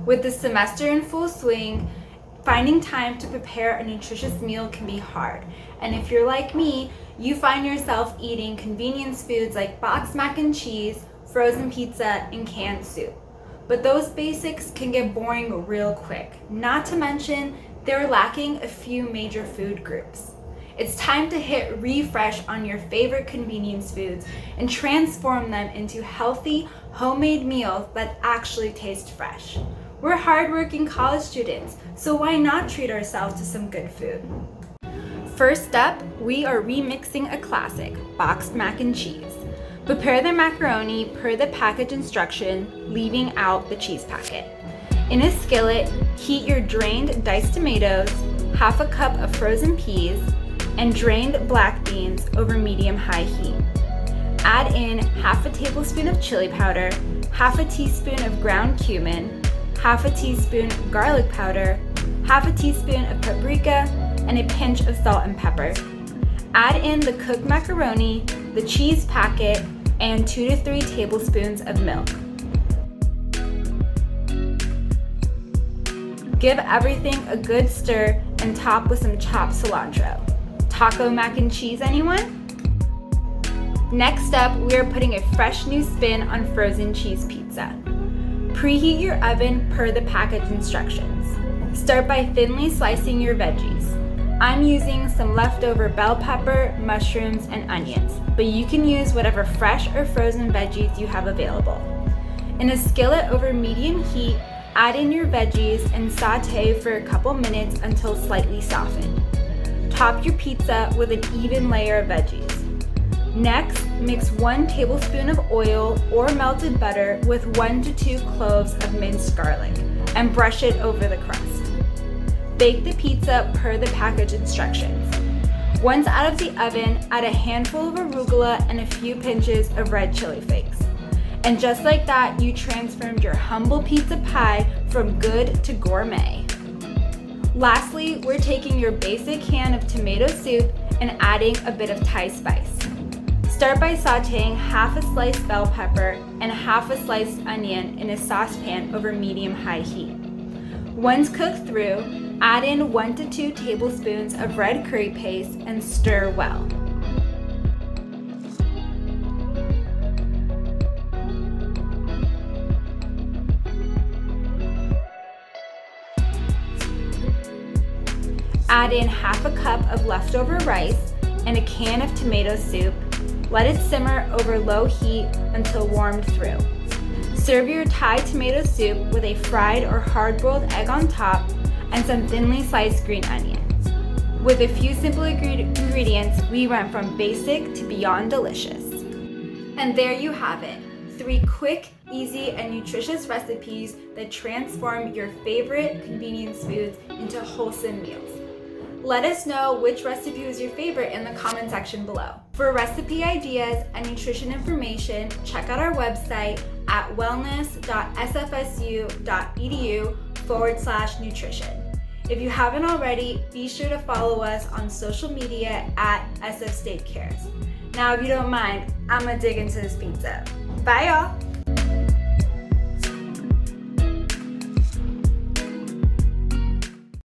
With the semester in full swing, finding time to prepare a nutritious meal can be hard. And if you're like me, you find yourself eating convenience foods like boxed mac and cheese, frozen pizza, and canned soup. But those basics can get boring real quick. Not to mention, they're lacking a few major food groups. It's time to hit refresh on your favorite convenience foods and transform them into healthy, homemade meals that actually taste fresh. We're hardworking college students, so why not treat ourselves to some good food? First up, we are remixing a classic, boxed mac and cheese. Prepare the macaroni per the package instruction, leaving out the cheese packet. In a skillet, heat your drained diced tomatoes, half a cup of frozen peas, and drained black beans over medium-high heat. Add in half a tablespoon of chili powder, half a teaspoon of ground cumin, half a teaspoon garlic powder, half a teaspoon of paprika, and a pinch of salt and pepper. Add in the cooked macaroni, the cheese packet, and 2 to 3 tablespoons of milk. Give everything a good stir and top with some chopped cilantro. Taco mac and cheese, anyone? Next up, we are putting a fresh new spin on frozen cheese pizza. Preheat your oven per the package instructions. Start by thinly slicing your veggies. I'm using some leftover bell pepper, mushrooms, and onions, but you can use whatever fresh or frozen veggies you have available. In a skillet over medium heat, add in your veggies and saute for a couple minutes until slightly softened. Top your pizza with an even layer of veggies. Next, mix 1 tablespoon of oil or melted butter with 1 to 2 cloves of minced garlic and brush it over the crust. Bake the pizza per the package instructions. Once out of the oven, add a handful of arugula and a few pinches of red chili flakes. And just like that, you transformed your humble pizza pie from good to gourmet. Lastly, we're taking your basic can of tomato soup and adding a bit of Thai spice. Start by sauteing half a sliced bell pepper and half a sliced onion in a saucepan over medium-high heat. Once cooked through, add in 1 to 2 tablespoons of red curry paste and stir well. Add in half a cup of leftover rice and a can of tomato soup. Let it simmer over low heat until warmed through. Serve your Thai tomato soup with a fried or hard-boiled egg on top and some thinly sliced green onions. With a few simple ingredients, we went from basic to beyond delicious. And there you have it, 3 quick, easy, and nutritious recipes that transform your favorite convenience foods into wholesome meals. Let us know which recipe was your favorite in the comment section below. For recipe ideas and nutrition information, check out our website at wellness.sfsu.edu/nutrition. If you haven't already, be sure to follow us on social media at SF State Cares. Now, if you don't mind, I'm gonna dig into this pizza. Bye, y'all.